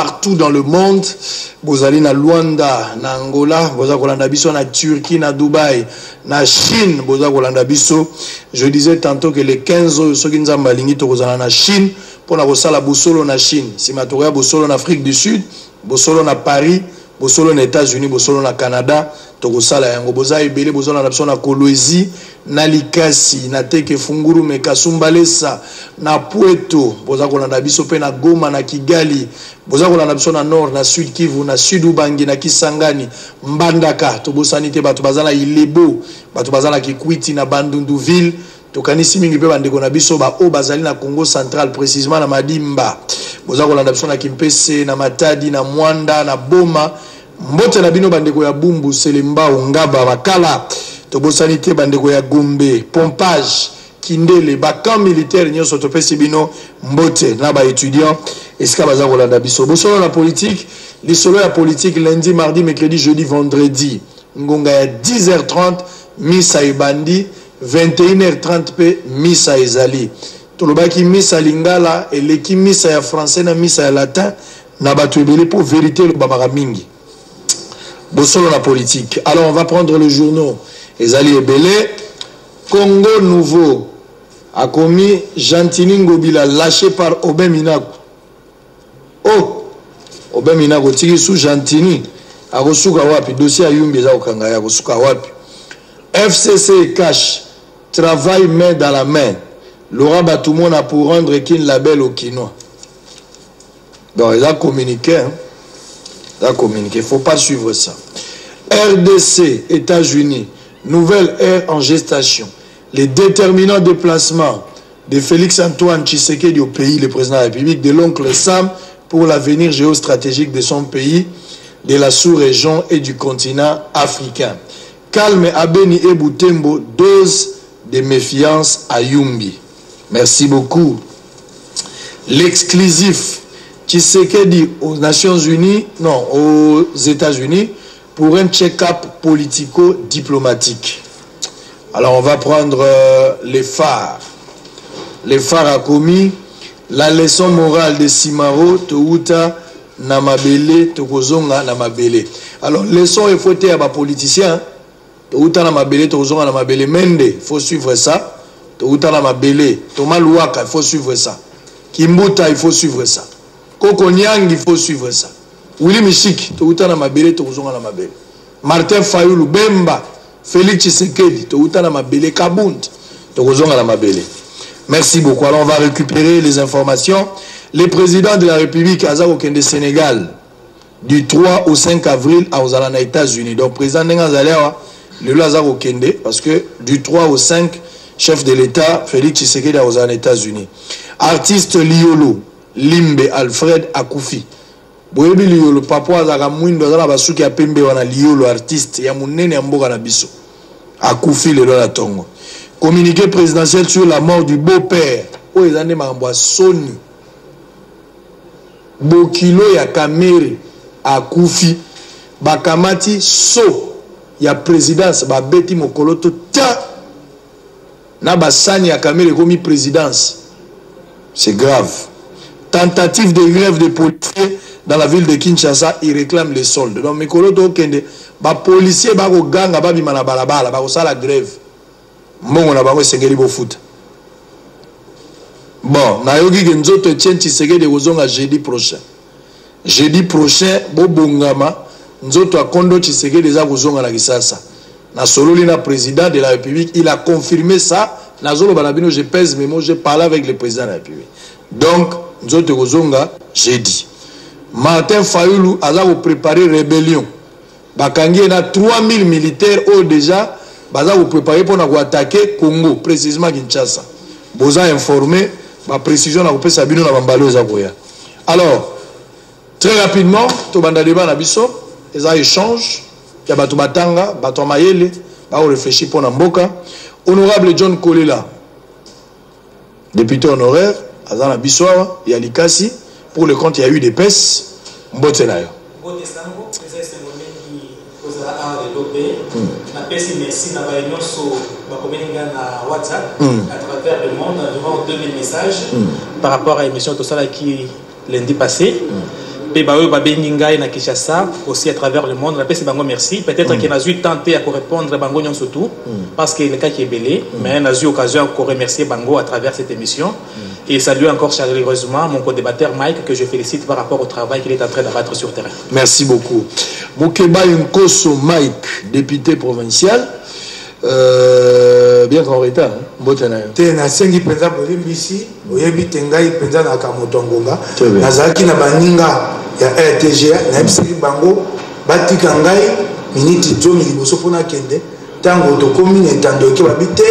partout dans le monde. Bozali na Luanda, na Angola, boza kolanda biso na Turquie, na Dubaï, na Chine, boza kolanda biso. Je disais tantôt que les 15 ceux qui nous ont balingi tokozala na Chine pour na kosala bosolo na Chine. Si matoria bosolo na Afrique du Sud, bosolo na Paris, bosolo na États-Unis, bosolo na Canada, tokosala yango boza ebele bosolo na biso na Kolwezi, na Likasi, na Teke Funguru, Mekasumbalesa, na Puerto, boza kolanda biso pe na Goma, na Kigali, boza kolanda biso na Nord, na Sud Kivu, na Sud Ubangi, na Kisangani, Mbandaka, tobosani te bato bazala Ilebo, bato bazala Kikwiti na Bandunduville, tokanisi mingi pe bandeko na biso ba o bazali na Congo central, précisément na Madimba, boza kolanda biso na Kimpese, na Matadi, na Mwanda, na Boma, mbote na bino bandeko ya Bumbu, Selemba, Ngaba, Bakala, tobosani te bandeko ya Gombe, Pompage, Kindele, bakan militaire nyo sotopesi bino mbote na ba étudiants eska baza kolanda biso. Bosolo la politique, lisolo ya politique lundi, mardi, mercredi, jeudi, vendredi. Ngonga ya 10h30 misa ebandi, 21h30 pe misa ezali. Tolobaki misa lingala eleki misa ya français na misa ya latin na bato ebele pour vérité le babara mingi. Bosolo la politique. Alors on va prendre le journaux. Ezali ebele. Congo Nouveau a commis Jantini Ngobila lâché par Obin Minago. Oh, Obin Minago tiki sous Jantini a resuka wapi dossier a yumbi za okanga ya resuka wapi. FCC cash travail main dans la main. Laurent Batoumon a pour rendre Kin label au Kinois. Donc il a communiqué, hein. Il a communiqué, il ne faut pas suivre ça. RDC, États-Unis, nouvelle ère en gestation. Les déterminants déplacements de Félix-Antoine Tshisekedi au pays, le président de la République, de l'oncle Sam pour l'avenir géostratégique de son pays, de la sous-région et du continent africain. Calme à Beni et Boutembo, dose de méfiance à Yumbi. Merci beaucoup. L'exclusif Tshisekedi aux Nations Unies, non, aux États-Unis, pour un check-up politico-diplomatique. Alors on va prendre les phares. Les phares a commis la leçon morale de Simaro, Touta, Namabele, Tokozonga, Namabele. Alors leçon il faut être un politicien. Touta, Namabele, Tokozonga, Namabele. Mende, il faut suivre ça. Touta, Namabele. Thomas Louaka, il faut suivre ça. Kimbuta, il faut suivre ça. Koko Nyang, il faut suivre ça. Willy Michik, Touta, Namabele, Tokozonga, Namabele. Martin Fayoulou, Bemba. Félix Tshisekedi, Touta na Mabele, Kabound, Tokozonga na Mabele. Merci beaucoup. Alors on va récupérer les informations. Le président de la République, Azar Okende Sénégal, du 3 au 5 avril aux États-Unis. Donc président Nengazalewa, le Azar Okende, parce que du 3 au 5, chef de l'État, Félix Tshisekedi aux États-Unis. Artiste Liolo, Limbe Alfred Akoufi. Boyebi Liolo, papa azaka mwindo azala basuki ya pembe wana Liolo artiste ya munene ya mboka na biso. Akoufi lelo la tongo. Communiqué présidentiel sur la mort du beau-père. O ezande mambo ya soni. Bokilo ya Kamere Akoufi. Bakamati so ya présidence babeti mokoloto ta. Na basani ya Kamere komi présidence. C'est grave. Tentative de grève des policiers dans la ville de Kinshasa, ils réclament les soldes. Donc, mes collègues, les policiers, les gangs, les balabala, la grève. Bon, on a pas de foot. Bon, Nayogi Genzoto tient Tshisekedi de jeudi prochain. Jeudi prochain, Bobongama, Nzoto a Kondo Tshisekedi de Wozonga la Gisasa. Na Sololina, président de la République, il a confirmé ça. Nazolo Balabino, je pèse mes mots, j'ai parlé avec le président de la République. Donc, Nzoto Wozonga, jeudi. Martin Fayoulou a préparé rébellion. Bakangi a 3000 militaires au déjà préparé pour attaquer Congo, précisément Kinshasa. Boza informé, ma précision a coupé Sabino na Bambalo. Alors, très rapidement, Tobanda débat na biso, les échanges, il y a Bato Batanga, Bato Mayele, on réfléchit pour Namboka. Honorable John Kolela, député honoraire, Azana Bissoa, il y a Likasi. Pour le compte, il y a eu des pèses. Merci WhatsApp à travers le monde, devant 2000 messages par rapport à l'émission Tosala qui lundi passé. Pebayo Babenginga na Kinshasa aussi à travers le monde. C'est bango merci. Peut-être qu'il a eu tenté à répondre bango nyon surtout parce que le cas qui est belé, mais on a eu occasion de remercier bango à travers cette émission et saluer encore chaleureusement mon co-débatteur Mike que je félicite par rapport au travail qu'il est en train d'abattre sur terrain. Merci beaucoup. Mukeba Nkoso Mike, député provincial. Bien qu'en retard, na sengi penza bolimbisi oyebi tengai penza na kamotongonga nazaki na baninga ya RTGA na ebisiki bango batika ngai miniti 10 liboso pona kende tango tokomi na tando ke babite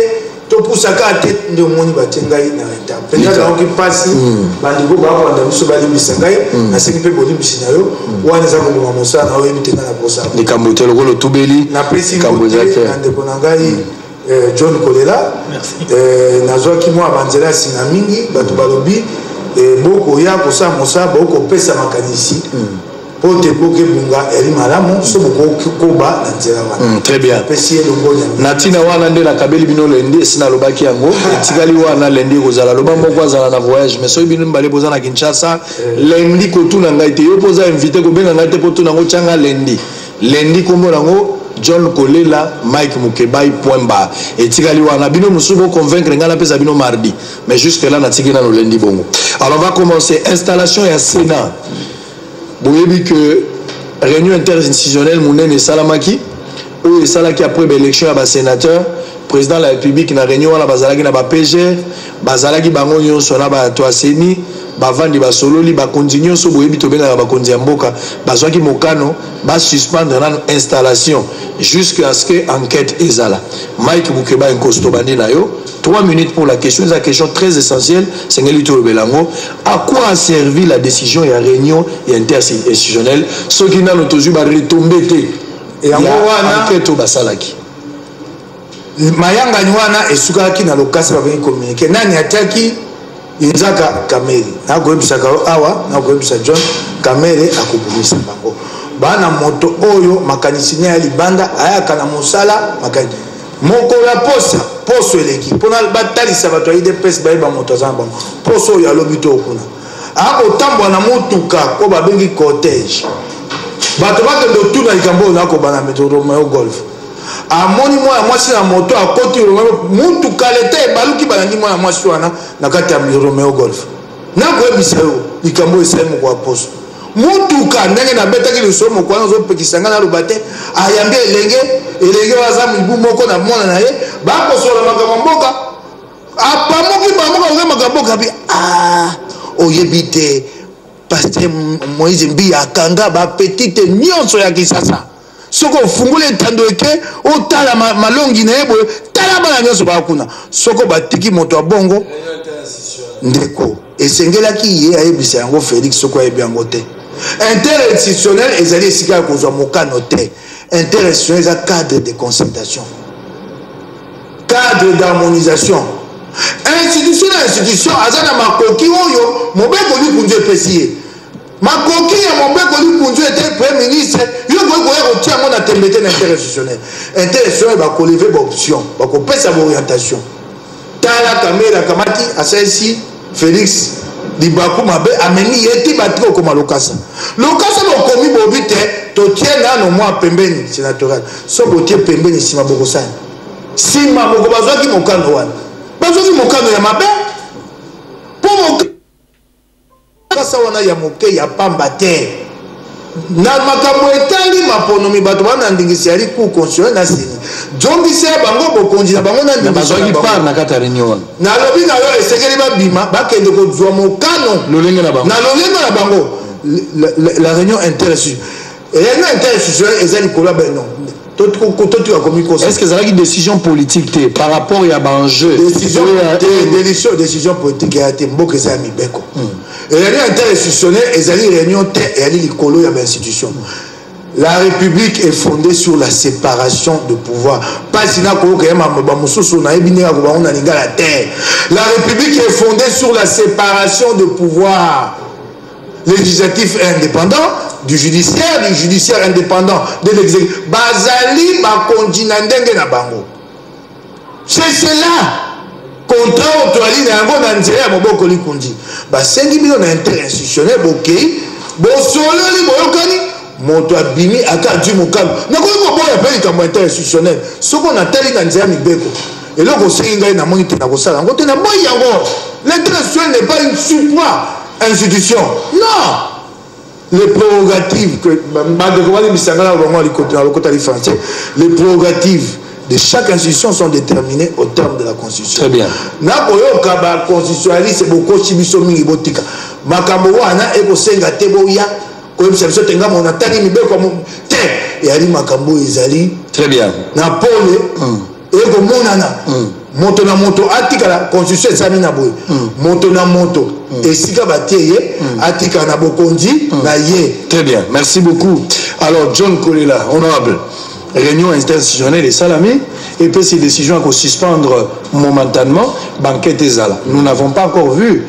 to pusaka te nde moni batengai na renta penza na oki pasi bandiko ba wanda biso balimbisa ngai na sengi pe bolimbisi na yo wana za ko ngoma mosana oyebi tenga na posa ni kambotelo ko tubeli na pesi kambote na ndeko na ngai John Kolela, nazwaki mwa banzela singa mingi bato balobi boko ya kosa mosa boko pesa makanisi pote boke bunga eri malamu so boko koba na nzela wana. Très bien. Pesi elongonya. Natina wana nde na kabeli bino lendi sina lobaki yango etikali wana lendi kozala loba moko azala na voyage mais so bino mbale boza na Kinshasa lendi ko tuna ngai te yo poza invité ko benga ngai te po tuna ngo changa lendi kombo nango John Kolela, Mike Mukebai, point bar. Et Tigali wana bino musubo convaincre ngala pesa bino mardi. Mais jusque là na tigina no lundi bongo. Alors on va commencer installation et Sénat. Vous voyez que réunion interinstitutionnelle Mounene Salamaki ou Salaki après l'élection à sénateur, président de la République na réunion na bazalaki na ba PG, bazalaki bango nyonso na ba to aseni. Bavandi basololi bakontinue so boyebi tobena ba konzi mboka bazwaki mokano ba suspendre na installation jusqu'à ce que enquête ezala. Mike Mukeba Nkosto bandi na yo 3 minutes pour la question, c'est une question très essentielle, c'est Ngelito Belango. À quoi a servi la décision et la réunion interinstitutionnelle ce qui n'a toujours pas retombé et en enquête au basalaki mayanga nywana esukaki na lokasi ba vengi communiquer nani ataki Inzaka Kameli na goyebisa karo awa na goyebisa John Kameli akubumisa bango bana moto oyo makanisi ne ali banda ayaka na mosala makani moko la poso eleki pona batalisa bato ide pes ba moto zamba poso ya lobito okuna ako tambwa na mutuka ko babengi cortège bato bakendo tuna ikambo na ko bana metoro mayo golf amoni mwa mwasi na moto akoti mutu kalete baluki balangi mwa mwasi wana na kati ya Romeo Golf na kwebisa yo likambo esemu kwa poso mutu ka ndenge na betaki lusomo kwa nzo pekisanga na rubate ayambi elenge waza mibu moko na mona na ye bako sola makambo mboka apamoki bamoka ngema makambo bi oyebite Pasteur Moïse Mbi akanga ba petite nyonso ya Kisasa soko fungule tandoeke otala malongi na yebo tala bana nyonso bakuna soko batiki moto abongo ndeko esengelaki ye ayebisa yango Félix soko ayebi yango te interinstitutionnel ezali esika kozwa mokano te interinstitutionnel eza cadre de concertation cadre d'harmonisation institution aza na makoki oyo mobeko likunzu epesi ye makoki ya mobeko likunzu ete premier ministre yo koya kotia yango na tembete na interinstitutionnel interinstitutionnel bakoleve baoption bakopesa baorientation tala Kamela kamati asalisi Félix libaku mabe ameni yeti batiki okoma lokasa bokomi bobi te totie nano mwa pembeni sénatorial so botie pembeni nsima bokosani nsima boko bazwaki mokano wana bazwaki mokano ya mabe po mokasa wana ya moke ya pamba te na makambo etali maponomi bato bana ndingisi yali ku constitutionnel na sini jongisa bango bokonzi na bango na ndingisi bazwaki par na kata réunion na lobi na yo esekeli babima bakende kozwa mokano lolenge na bango la réunion interinstitutionnelle ezali likolo ben non. Est-ce que ça a une décision politique par rapport à l'enjeu? Décision politique a été beaucoup de amis. Et la réunion interinstitutionnelle est une réunion et elle est l'écolo de l'institution. La République est fondée sur la séparation de pouvoir. Pas si la République est fondée sur la séparation de pouvoir. Législatif indépendant, du judiciaire indépendant, de l'exécutif. Bazali bakondina ndenge na bango. C'est cela. Contrat autoali na yango na nzela ya moboko likundi. Ba sengi bino na interinstitutionnel bokei bosoleli boyokani moto abimi aka du mokalo nakoki koboya mpe likambo interinstitutionnel soki onatali na nzela mibeko eloko osengi ngai namoni te nakosala yango te naboyi yango. L'international n'est pas une supra-institution. Non. Les prérogatives les prérogatives de chaque institution sont déterminées au terme de la Constitution. Très bien. La constitutionnaliste, c'est beaucoup chibisomi botika. Makambo wana eko senga teboya ko biso tenga mona tani mibeko te et ali makambo ezali. Très bien. Na pole eko monana. Moto na moto atika la constitution ezali na boye. Moto na moto esika bateye atika na bokonzi na ye. Très bien. Merci beaucoup. Alors John Kolela, honorable. Réunion institutionnelle et Salami, et puis ces décisions à suspendre momentanément, banquette et Zala. Nous n'avons pas encore vu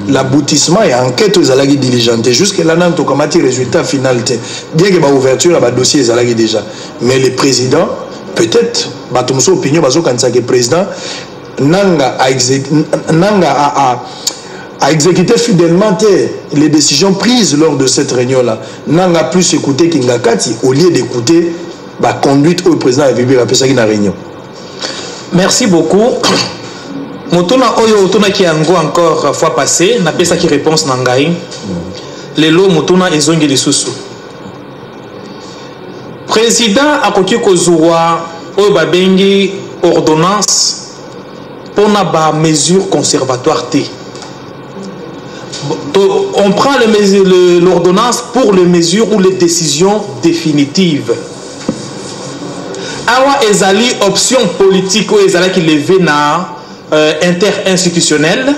l'aboutissement et enquête aux alagis diligentées. Jusque-là, nous avons comme résultat final. Bien que l'ouverture à dossier est alagis déjà. Mais le président, peut-être, Batumso opinion, quand le président, Nanga a exécuté fidèlement les décisions prises lors de cette réunion-là. Nanga plus écouté Kingakati au lieu d'écouter la conduite au président a vécu la réunion. Merci beaucoup. Motuna oyo otuna ki yango encore fois passé na pesa ki réponse na ngai. Lelo motuna ezongi lisusu. Président akoki kozwa oyo babengi ordonnance pona ba mesure conservatoire T. On prend l'ordonnance pour les mesures ou les décisions définitives. Awa ezali option politique ou ezala qui levé na interinstitutionnel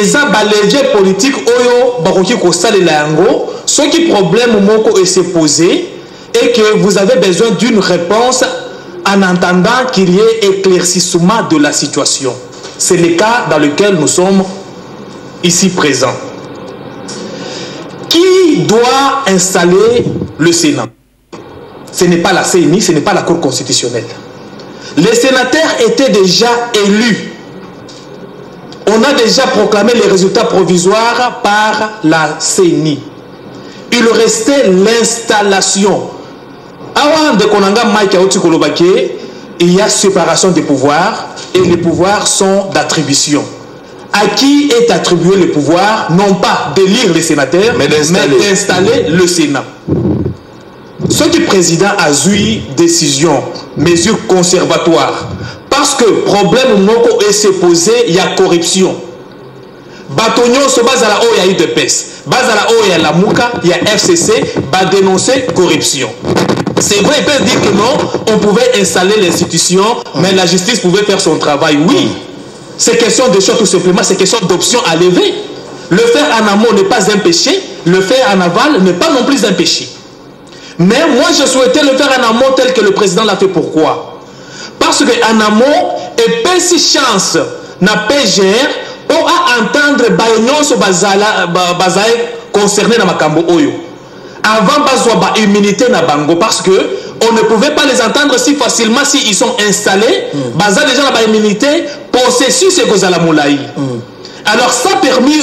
eza ba levier politique oyo bakoki ko salela yango ce qui problème moko est se poser et que vous avez besoin d'une réponse en entendant qu'il y ait éclaircissement de la situation. C'est le cas dans lequel nous sommes ici présents. Qui doit installer le Sénat? Ce n'est pas la CENI, ce n'est pas la Cour constitutionnelle. Les sénateurs étaient déjà élus. On a déjà proclamé les résultats provisoires par la CENI. Il restait l'installation. Avant de Konanga Mike Aotikolobake, il y a séparation des pouvoirs et les pouvoirs sont d'attribution. À qui est attribué le pouvoir, non pas d'élire les sénateurs, mais d'installer le Sénat. Ce qui président a eu décision, mesure conservatoire, parce que problème moko est se posé, il y a corruption. Batonio se base à la O, il y a UDPS. Base à la O, il y a la Mouka, il y a FCC, va dénoncer corruption. C'est vrai, ils peuvent dire que non, on pouvait installer l'institution, mais la justice pouvait faire son travail. Oui, c'est question de choix tout simplement, c'est question d'option à lever. Le faire en amont n'est pas un péché, le faire en aval n'est pas non plus un péché. Mais moi, je souhaitais le faire en amont tel que le président l'a fait. Pourquoi? Parce qu'en amont, et pas si chance n'a PGR pour entendre Bayon sur Bazaï concerné dans Makambo Oyo. Avant, Bazoua immunité na Bango parce que on ne pouvait pas les entendre si facilement s'ils sont installés. Baza déjà la immunité, processus et Gozala Moulaï. Alors ça a permis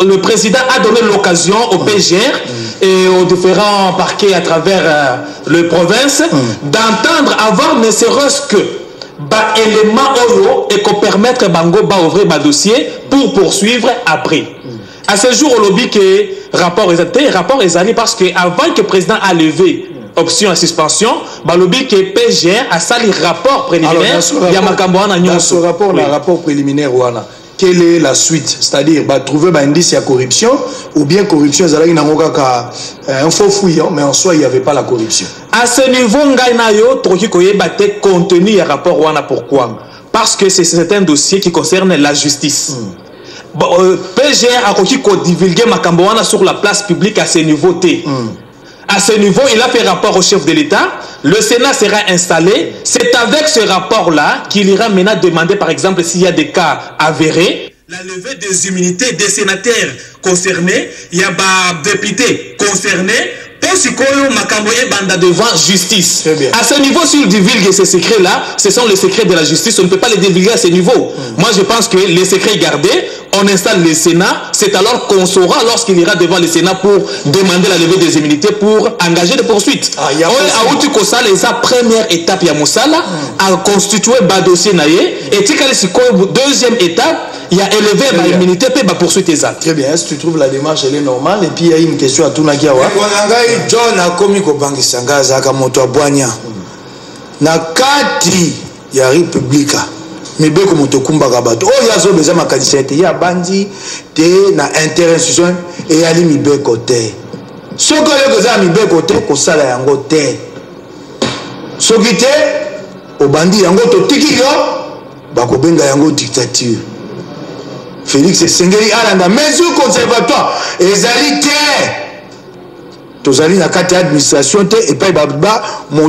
le président a donné l'occasion au PGR et aux différents parquets à travers les provinces d'entendre avoir ne serait-ce que élément oyo et qu'on permettre Bango ba ouvrir ba dossier pour poursuivre après. À ce jour au lobby que rapport est allé parce que avant que le président a levé option à suspension, bah lobby que PGR a sali rapport préliminaire. Il y a dans ce rapport, le rapport préliminaire ouana. Quelle est la suite? C'est-à-dire, trouver un indice de corruption ou bien corruption, un faux fouillant, mais en soi, il n'y avait pas la corruption. À ce niveau, contenu et rapport. Pourquoi? Parce que c'est un dossier qui concerne la justice. PGR a divulgué Makamboana sur la place publique à ce niveau T. À ce niveau, il a fait rapport au chef de l'État. Le Sénat sera installé. C'est avec ce rapport-là qu'il ira maintenant demander, par exemple, s'il y a des cas avérés, la levée des immunités des sénateurs concernés, il y a des députés concernés, pour ce qu'on Makambo et Banda devant justice. À ce niveau, si on divulgue ces secrets-là, ce sont les secrets de la justice. On ne peut pas les divulguer à ce niveau. Moi, je pense que les secrets gardés, on installe le Sénat, c'est alors qu'on saura lorsqu'il ira devant le Sénat pour demander la levée des immunités, pour engager des poursuites. La première étape, il y a Moussala, à constituer un dossier, et deuxième étape, il y a élevé l'immunité et la poursuite. Très bien, est-ce que tu trouves la démarche elle est normale? Et puis il y a une question à Tounakiawa. John a commis Kobangisa Zaka Moto Boigna. Na kati ya République. Mibeko moto kumba kabato. Oh ya zo beza makadisete ya bandi te na interinstitution et ali mibeko te. Soko yo za mibeko te ko sala yango te. Soki te obandi yango to tiki yo bako benga yango dictature. Félix Sengeli alanda mesure conservatoire ezali te. Tozali na kati administration te et pas baba mon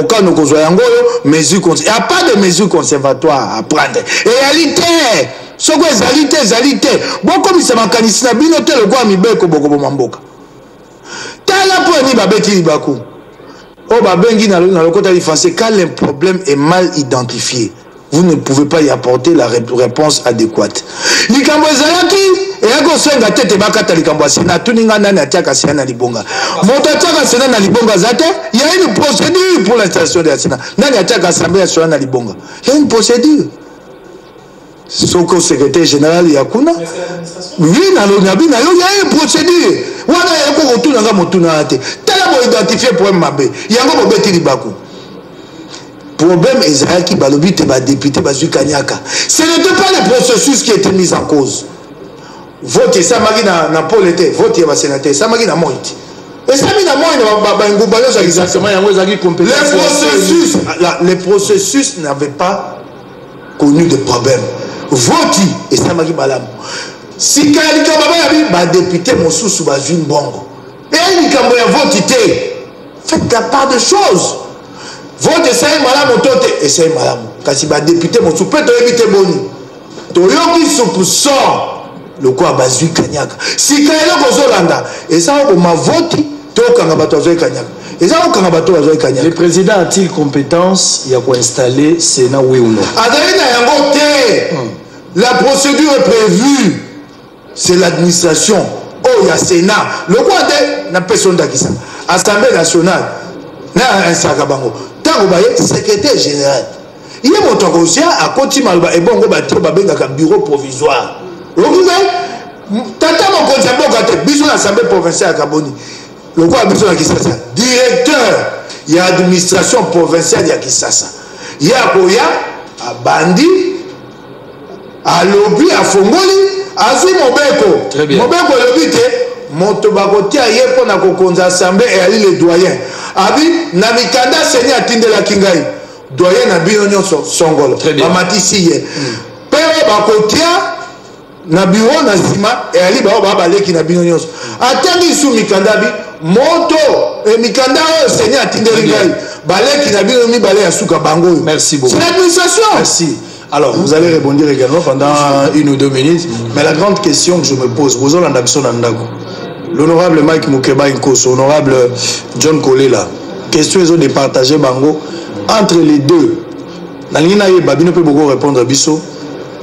cas no kozwa yango mesure il y a pas de mesure conservatoire à prendre réalité soko ezalité boko misama kanisi na bino te le kwa mibeko boko bomamboka tala po ni babeti libako o babengi na lokota li français quand le problème est mal identifié vous ne pouvez pas y apporter la réponse adéquate. Likambo ezalaki eyako senga tete bakata likambo asena tuninga nani atiaka sena na libonga. Moto atiaka sena na libonga zate, il y a une procédure pour l'installation de la Sénat. Nani atiaka assemblée nationale na libonga. Il y a une procédure. Soko secrétaire général yakuna. Oui, na lo nabi na yo il y a une procédure. Wana yako rotuna nga motuna ate. Tala bo identifier problème mabe. Yango bo beti libako. Problème Israël qui balobi te ba député Bazui Kanyaka. Ce n'était pas le processus qui était mis en cause. Vote ça magi na Paul était vote ya sénateur ça magi na moiti. Et ça mi na moi ba ngubalo ça exactement yango ezaki compétence. Le processus n'avait pas connu de problème. Vote et ça magi balam. Si kalika baba ya ba député mosusu Bazui Mbongo. Et likambo ya vote te. Faites la part de choses. Vote essaye malamu tote essaye malamu kasi ba député mo soupeto éviter boni toyoki soupçon le quoi Bazui Kanyaka si kaelo kozolanda et ça au ma vote to kanga bato Bazui Kanyaka et ça au kanga bato Bazui Kanyaka le président a-t-il compétence il y a quoi installer Sénat oui ou non adrena yango te la procédure est prévue c'est l'administration oh ya Sénat le quoi de na personne d'akisa Assemblée nationale na un sakabango secrétaire général il y a mon tokosia à continue et bon bureau provisoire tata mon conseil biso l'assemblée provinciale à Kaboni le quoi biso à Kisasa directeur il y a administration provinciale ya Kisasa il y a koya à bandi à lobby à Fongoli à Zui Mobeko lobby te moto bakotia yepo na kokonza assemblée et ali le doyen abi na mikanda seni atindela kingai doyen na bino nyonso songolo bamatisi ye pere bakotia na bureau na sima et ali ba baleki na bino nyonso atangi su mikanda bi moto e mikanda o seni atindela kingai baleki na bino mi bale ya suka bango. Merci beaucoup. C'est l'administration. Merci. Alors, vous allez répondre également pendant 1 ou 2 minutes. Mais la grande question que je me pose, l'honorable Mike Mukeba Nkoso, l'honorable John Kolela, question est de partager Bango entre les deux. Nalina et Babino peut beaucoup répondre à Bisso.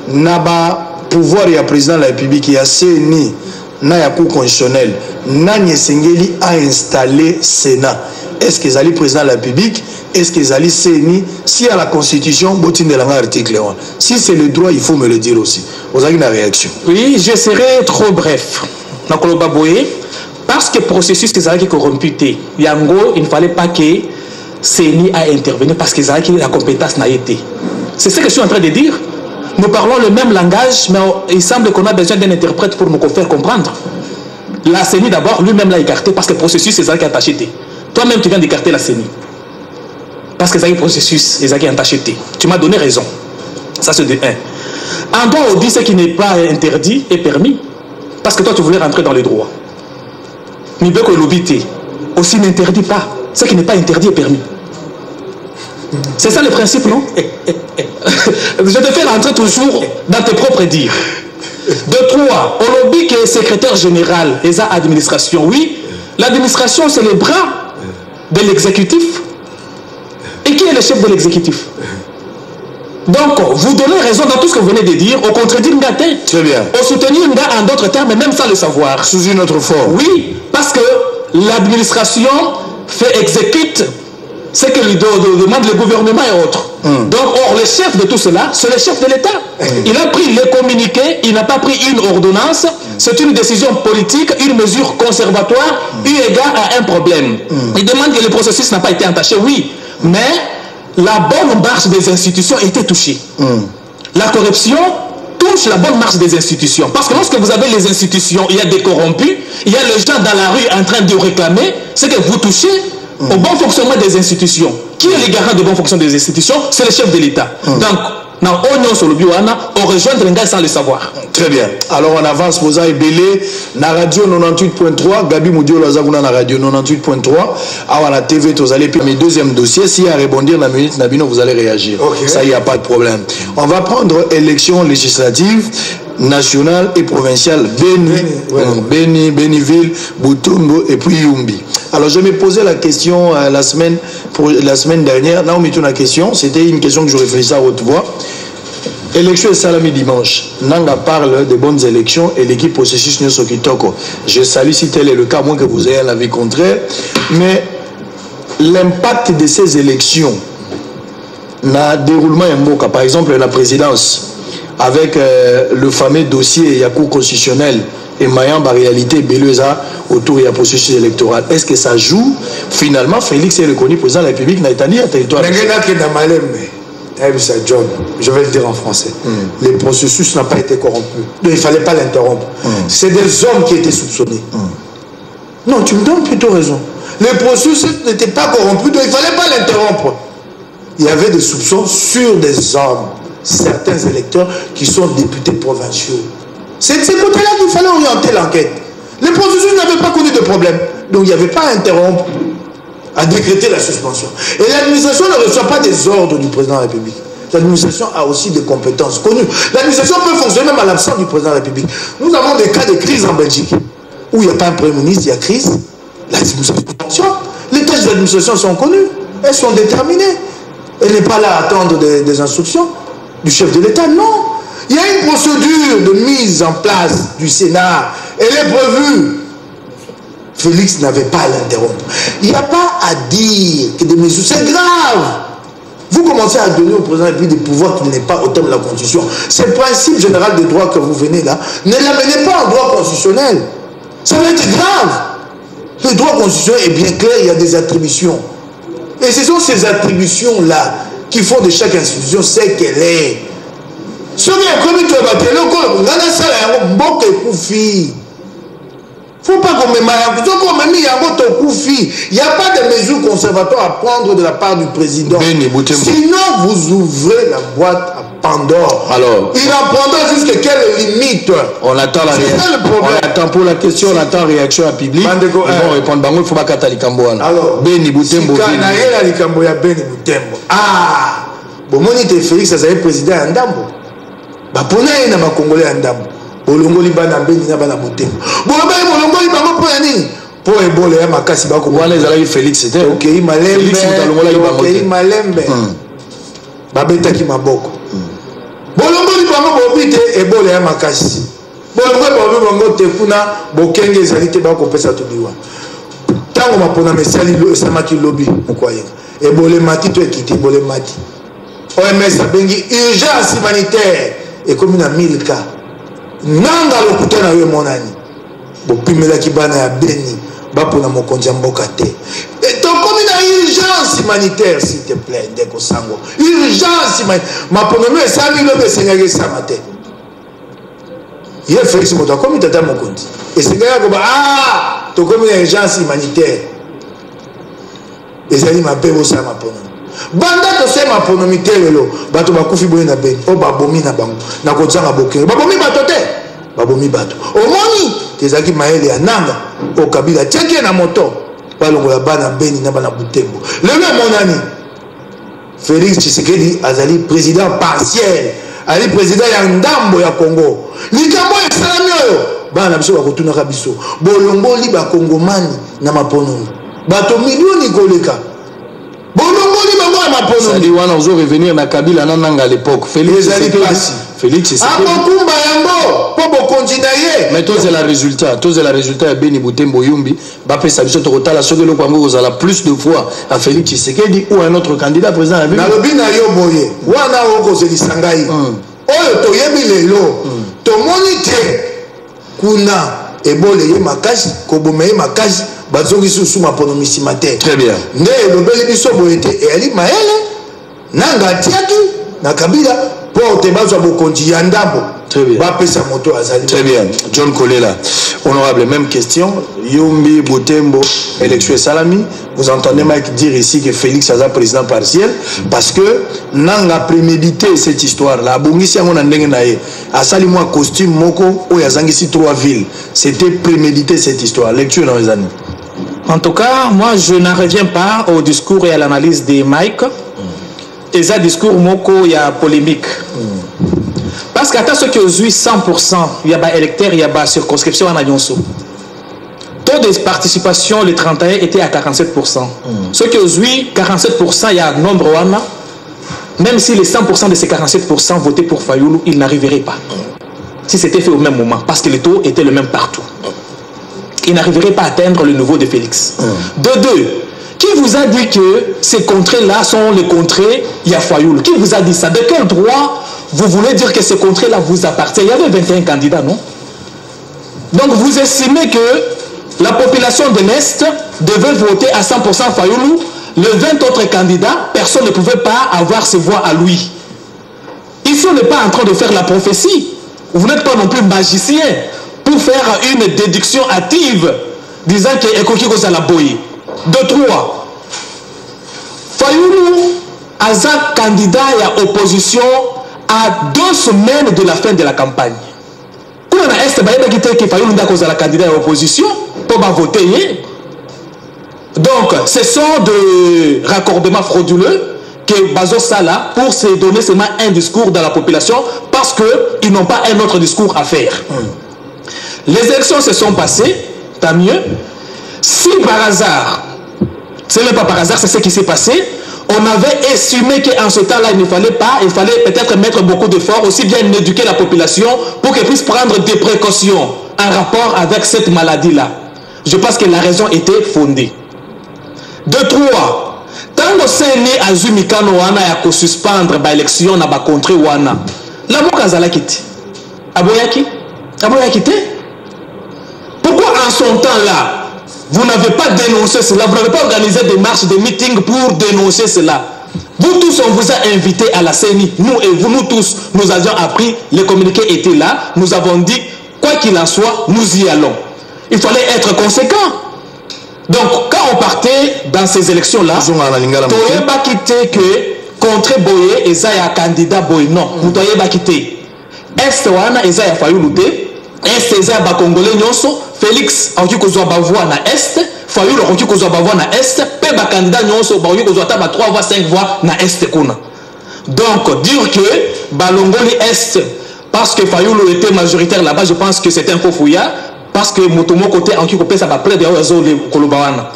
Naba pouvoir et à président de la République et à CNI, na ya cour constitutionnel, Nanye Sengeli a installé Sénat. Est-ce qu'ils allaient président de la République? Est-ce qu'ils allaient CNI? Si à la Constitution, Botin de l'article 1. Si c'est le droit, il faut me le dire aussi. Vous avez une réaction? Oui, je serai trop bref. Parce que le processus qu'ils avaient corrompu, Yango, il ne fallait pas que CNI a intervenu parce qu'ils avaient la compétence n'a été. C'est ce que je suis en train de dire. Nous parlons le même langage, mais il semble qu'on a besoin d'un interprète pour nous faire comprendre. La CNI d'abord, lui-même l'a écarté parce que le processus, c'est ça qui a acheté. Toi-même, tu viens d'écarter la CNI. Parce que ça y est un processus, c'est ça qui a acheté. Tu m'as donné raison. Ça, c'est de 1. En droit, on dit ce qui n'est pas interdit est permis. Parce que toi, tu voulais rentrer dans les droits. Mibeko Lobité aussi n'interdit pas. Ce qui n'est pas interdit est permis. C'est ça le principe, non? Je te fais rentrer toujours dans tes propres dires. De 3, on lobby qui est secrétaire général et ça administration. Oui, l'administration c'est le bras de l'exécutif. Et qui est le chef de l'exécutif? Donc, vous donnez raison dans tout ce que vous venez de dire, au contredire Ngaté. Très bien. Au soutenir Nga en d'autres termes, même sans le savoir. Sous une autre forme. Oui, parce que l'administration exécute ce que lui demande le gouvernement et autres. Donc, or, le chef de tout cela, c'est le chef de l'État. Il a pris les communiqués, il n'a pas pris une ordonnance. C'est une décision politique, une mesure conservatoire, eu égard à un problème. Il demande que le processus n'a pas été entaché, oui, mais la bonne marche des institutions était touchée. La corruption touche la bonne marche des institutions. Parce que lorsque vous avez les institutions, il y a des corrompus, il y a les gens dans la rue en train de réclamer, c'est que vous touchez au bon fonctionnement des institutions. Qui est le garant de bon fonctionnement des institutions? C'est le chef de l'État. Donc, on rejoint Drenga sans le savoir. Très bien. Alors on avance pour ça et Belé na radio 98.3 Gabi Moudio Lazaguna na radio 98.3 à la TV vous allez puis mes deuxième dossier si à rebondir la minute Nabino vous allez réagir. Okay. Ça il y a pas de problème. On va prendre élection législative nationale et provinciale Beni, Beniville, Butumbo et puis Yumbi. Alors je me posais la question la semaine dernière. Naomi la question, c'était une question que je réfléchissais à haute voix. Élection et salami dimanche. Nanga parle de bonnes élections et l'équipe processus Nyoso Kitoko. Je salue si tel est le cas, moins que vous ayez un avis contraire. Mais l'impact de ces élections, na déroulement Mboka, par exemple la présidence, avec le fameux dossier Yakou constitutionnel et Mayamba réalité Belueza autour du processus électoral. Est-ce que ça joue? Finalement, Félix est reconnu président de la République n'a été un territoire. John, je vais le dire en français. Le processus n'a pas été corrompu. Donc il ne fallait pas l'interrompre. C'est des hommes qui étaient soupçonnés. Non, tu me donnes plutôt raison. Le processus n'était pas corrompu, donc il ne fallait pas l'interrompre. Il y avait des soupçons sur des hommes, certains électeurs qui sont députés provinciaux. C'est de ces côtés-là qu'il fallait orienter l'enquête. Le processus n'avait pas connu de problème. Donc il n'y avait pas à interrompre, à décréter la suspension. Et l'administration ne reçoit pas des ordres du président de la République. L'administration a aussi des compétences connues. L'administration peut fonctionner même à l'absence du président de la République. Nous avons des cas de crise en Belgique, où il n'y a pas un premier ministre, il y a crise. L'administration fonctionne. Les tâches de l'administration sont connues. Elles sont déterminées. Elle n'est pas là à attendre des instructions du chef de l'État, non. Il y a une procédure de mise en place du Sénat. Elle est prévue. Félix n'avait pas à l'interrompre. Il n'y a pas à dire que des mesures, c'est grave. Vous commencez à donner au président de la République des pouvoirs qui n'est pas au terme de la Constitution. Ce principe général de droit que vous venez là, ne l'amenez pas en droit constitutionnel. Ça va être grave. Le droit constitutionnel est bien clair, il y a des attributions. Et ce sont ces attributions-là qui font de chaque institution ce qu'elle est. Ce qui est comme tu as battu, il ne faut pas qu'on me il n'y a pas de mesures conservatoires à prendre de la part du président. Sinon, vous ouvrez la boîte à Pandore. Alors, il en prendra jusqu'à quelle limite? On attend la réaction. On attend pour la question, on attend la réaction à public. Ils vont répondre. Il faut pas qu'à alors, Beni Butembo. Ah, bon, mon Félix, ça serait président à Ndambo. Bapona est dans ma Congolais à Ndambo. Bolongoli bana Beni na bana Butembo. Bolongoli bango pour nini? Pour ebola ya makasi bako. Wana ezala Félix c'était. OK, Malembe. OK, Malembe. Babetaki maboko. Bolongoli bango bobite ebola ya makasi. Bolongoli bango te kuna bokenge ezali te bako pesa to biwa. Tango mapona mesali lo esamaki lobby mukwayenga. Ebola mati to ekiti ebola mati. OMS abengi urgence humanitaire et comme na 1000 cas. Nanga lokuta na yo monani. Bopimelaki bana ya Beni bapona mokonzi mboka te. Et donc comme une urgence humanitaire s'il te plaît ndeko sango. Urgence humanitaire. Maponono esami lobe sengaki samate. Il est Félix Moto comme tata mokonzi. Et sengaki ko ah to comme une urgence humanitaire. Ezali mapebo sa maponono. Banda to sema ponomite lelo bato bakufi boye na Beni o babomi na bango na kozanga bokenge babomi bato te babomi bato omoni tezaki maele ya nanga o Kabila tiaki na moto balongola bana Beni na bana Butembo lelo monani Félix Tshisekedi azali président partiel ali président ya ndambo ya Congo likambo esalami oyo bana biso bakotunaka biso bolongoli bakongomani na maponono bato milioni koleka bolongoli bango maponomi wana ozo revenir na Kabila na nanga à l'époque Félix Tshisekedi akokumba yango po bokonzi na ye mais tous la résultat ya Beni Butembo Yumbi bapesa biso tokotala soki eloko yango kozala plus de fois à Félix Tshisekedi ou un autre candidat président la ville nalobi na yo boye wana okozelisa ngai oyo toyebi lelo tomoni te kuna ebole ye makasi koboma ye makasi bazongi susu maponomisi mate très bien nde elobeli biso boye te eyali mayele nanga atiaki na Kabila po te bazwa bokonzi ya ndambo bapesa moto azali très bien John Kolela honorable même question Yumbi Butembo élection salami vous entendez Mike dire ici que Félix Aza président partiel parce que nanga prémédité cette histoire là bongisi yango na ndenge na ye asali moi costume moko o yazangisi 3 villes c'était prémédité cette histoire lecture dans les années. En tout cas, moi je n'en reviens pas au discours et à l'analyse de Mike. Et ça discours moko il y a polémique. Parce qu'à ce que je 100%, il y a des électeurs, il y a des circonscriptions en Agnonso. Taux de participation, le 31 était à 47%. Ce que je 47%, il y a un nombre wana. Même si les 100% de ces 47% votaient pour Fayoulou, ils n'arriveraient pas. Si c'était fait au même moment, parce que le taux était le même partout. Ils n'arriveraient pas à atteindre le niveau de Félix. De deux, qui vous a dit que ces contrées-là sont les contrées Yafayoul? Qui vous a dit ça? De quel droit vous voulez dire que ces contrées-là vous appartiennent? Il y avait 21 candidats, non? Donc vous estimez que la population de l'Est devait voter à 100% Fayoulou. Les 20 autres candidats, personne ne pouvait pas avoir ses voix à lui. Ici, on n'est pas en train de faire la prophétie. Vous n'êtes pas non plus magicien pour faire une déduction hâtive disant que Ekoki Kozala Boye. De 3. Fayoulou Aza candidat et opposition à 2 semaines de la fin de la campagne. Quand on a estimé que Fayoulou Kozala candidat et opposition pour voter. Donc, ce sont des raccordements frauduleux que Bazo Sala pour se donner seulement un discours dans la population parce qu'ils n'ont pas un autre discours à faire. Les élections se sont passées, tant mieux. Si par hasard, ce n'est pas par hasard, c'est ce qui s'est passé, on avait estimé qu'en ce temps-là, il ne fallait pas, il fallait peut-être mettre beaucoup d'efforts, aussi bien éduquer la population pour qu'elle puisse prendre des précautions en rapport avec cette maladie-là. Je pense que la raison était fondée. De 3, tant que c'est né à Zumikano wana ya suspendre l'élection na ba contre wana. La mokazala kiti. Aboyaki? Aboyaki te? Pourquoi en son temps là, vous n'avez pas dénoncé cela, vous n'avez pas organisé des marches, des meetings pour dénoncer cela? Vous tous, on vous a invités à la CENI, nous et vous, nous tous, nous avions appris, les communiqués étaient là, nous avons dit, quoi qu'il en soit, nous y allons. Il fallait être conséquent. Donc, quand on partait dans ces élections-là, on n'avait pas quitté que contre Boye, et ça y a candidat Boye. Non, nous n'avons pas quitté. Est-ce wana et ça y a failli lutter. Est-ce ça y a Congolais nyonso. Félix a eu qu'on ba voix na Est. Fayoul a eu qu'on ba voix na Est. Pe ba candidat nyonso ba eu qu'on ba 3 voix 5 voix na Est kuna. Donc, dire que Balongoli Est, parce que Fayoul était majoritaire là-bas, je pense que c'est un faux fouillard. Parce que motomo côté en qui ça va plaire derrière les kolobawana.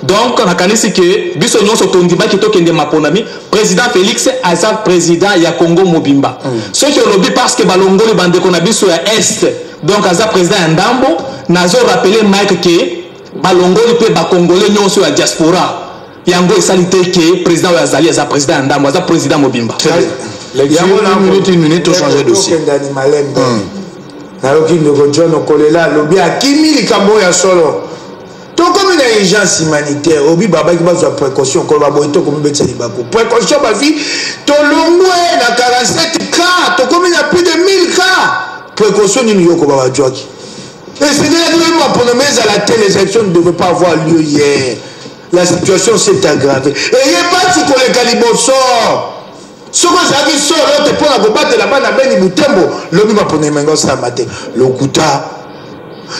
Donc on a canisi que biso nyonso tondima ki tokende maponami président Félix Aza président ya Congo Mobimba. Ce qui lobby parce que balongoli bande kona biso ya Est. Donc Aza président Ndambo nazo rappeler Mike que balongoli pe ba congolais nyonso ya diaspora. Yango esalite que président ya Azali Aza président Ndambo Aza président Mobimba. Une minute tout changer de dossier. Nayoki ndeko John Kolela lobi akimi likambo ya solo to comme une urgence humanitaire obi baba ki bazwa précaution ko ba boito ko mbetsa libako précaution ba vie to longwe na 47 cas to comme il y a plus de 1000 cas précaution ni yoko baba joki et c'est là que nous apprenons à la télé les élections ne devaient pas avoir lieu hier la situation s'est aggravée et il y a pas si ko les caliboso ce que j'avais sur l'autre pour la combattre là-bas na Beni Butembo lobi mapone mengo sa maté lokuta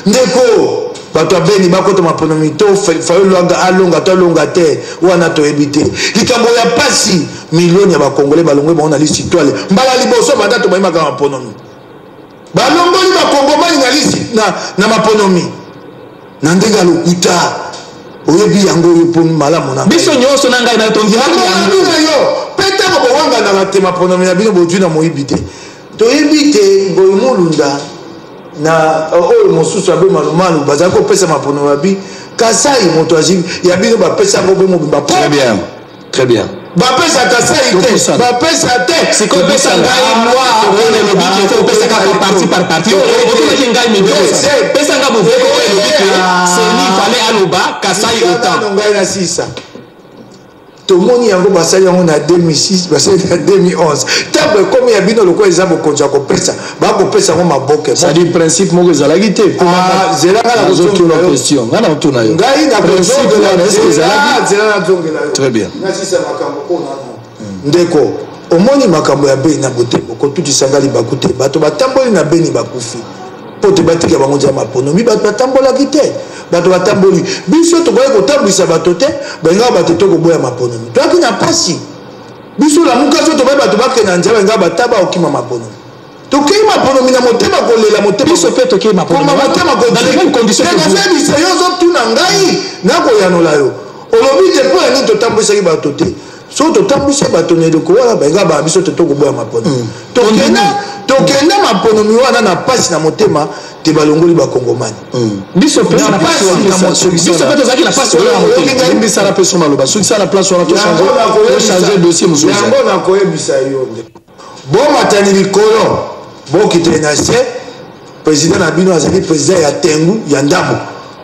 ndeko bato Beni bakota maponomi to fayo longa alonga to longa te wana to ebité likambo ya pasi millions ya ba congolais balongwe ba na liste toile mbala liboso banda to bayima ka maponomi balongoli ba congolais na liste na maponomi na ndenga lokuta oyebi yango yo pour malamu na biso nyonso na ngai na tondira yo peta ko bwanga na matema pono na bino boju na moyibi te toyebi te ngoyi mulunda na oyo mosusu abe malumalu baza ko pesa mapono babi kasai moto ajibi ya bino ba pesa ngo be mobimba très bien bapesa kasai te bapesa te siko pesa ngai loi on le lobi qui faut pesa ka parti par parti on ngai me pesa nga bo veko le lobi que c'est ni fallait aloba kasai autant ngai na sisa tomoni yango basali yango na 2006 basali na 2011 tabo comme ya bino loko eza bokonza ko pesa ba ko pesa ngo maboke ça dit principe moko ezalaki te zelanga la question ngana utuna yo ngai na principe de la est-ce que zelanga zongela yo très bien na sisa makambo ona ndeko omoni makambo ya bei na botembo ko tuti sangali bakute bato batamboli na beni bakufi pote batika bango ja maponomi bato batambolaki te bato batamboli biso tokoki kotambwisa bato te benga bato tokoboya maponomi toyaki na pasi biso lamuka so tobai bato bakende na nzela benga bataba okima maponomi tokei maponomi na motema kolela motema biso pe tokei maponomi dans les mêmes conditions nazebisa yo ozotuna ngai nakoyanola yo olobi te mpo ya nini totambwisaki bato te so totambwisi bato na eloko wana benga ba biso te tokoboya maponomi tokenda maponomi wana na pasi na motema te balongoli bakongomani biso pe na pasi biso pe tozaki na pasi oyo motema limbisa na peso maloba soki ça la place wana to changer dossier mususu yango na koyebisa yo bomatani likolo bokitele na se président na bino azali président ya tengu ya ndambo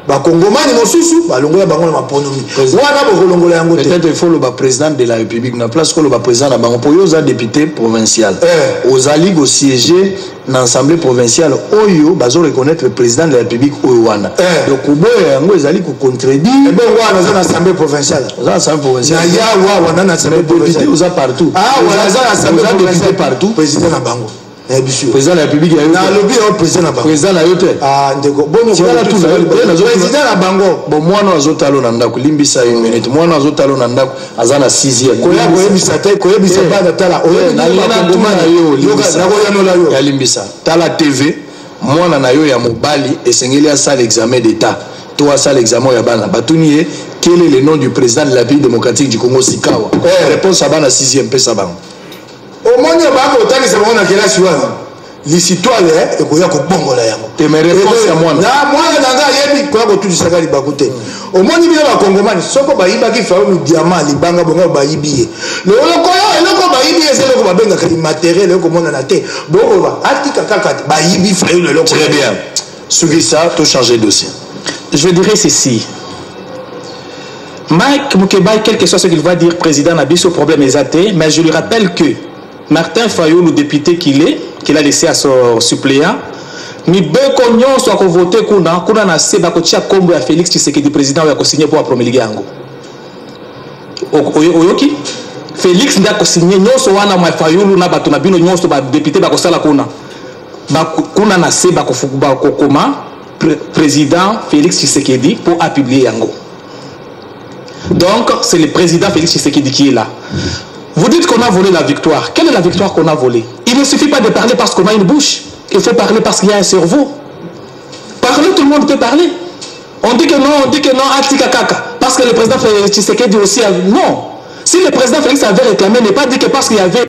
bakongomani mosusu balongola bango na maponomi wana bokolongola yango te peut-être il faut le président de la république na place ko le président na bango pour yo za député provincial ozali go siéger na assemblée provinciale oyo bazo reconnaître le président de la république oyo wana donc boya yango ezali ko contredire bon wana za na assemblée provinciale za assemblée provinciale na ya wana na assemblée provinciale oza partout wala za na assemblée provinciale partout président na bango président de la république ya yo na lobby au président na bango président na yo te ndeko bono président na bango bon mwana azotalo na ndako limbisa une minute mwana azotalo na ndako aza na 6e koya koyebisa te koyebisa bana tala ya limbisa tala TV mwana na yo ya mobali esengeli asala examen d'état to asala examen ya bana batuni ye quel est le nom du président de la République démocratique du Congo Sikawa réponse à bana 6e pesa bango omoni bako otangisa bango na kelasi wana lisitwale ekoya kobongola yango teme réponse ya mwana na mwana nanga yebi koya kotutisaka libaku te omoni bino bakongomani soko bayibaki faulu diamant libanga bongo bayibi ye eloko bayibi eza eloko babengaka immatériel eloko monana te bokoba atika kaka te bayibi faulu eloko très bien soki ça to changer dossier je dirais ceci Mike Moukebaï, quel que soit ce qu'il va dire, président Nabiso, problème est athée, mais je lui rappelle que Martin Fayou, le député qu'il a laissé à son suppléant, mi beko nyonso a voté kuna na seba ko tia kombo ya Félix Tshisekedi président ya ko signer pour promulguer yango. Oyoki Félix nda ko signer nyonso wana ma Fayou na bato na bino nyonso ba député ba ko sala kuna. Ba kuna na seba ko fukuba ko koma président Félix Tshisekedi pour publier yango. Donc, c'est le président Félix Tshisekedi qui est là. Vous dites qu'on a volé la victoire. Quelle est la victoire qu'on a volée? Il ne suffit pas de parler parce qu'on a une bouche. Il faut parler parce qu'il y a un cerveau. Parler, tout le monde peut parler. On dit que non, Atika Kaka. Parce que le président Félix Tshisekedi aussi... Non. Si le président Félix avait réclamé, n'est pas dit que parce qu'il y avait...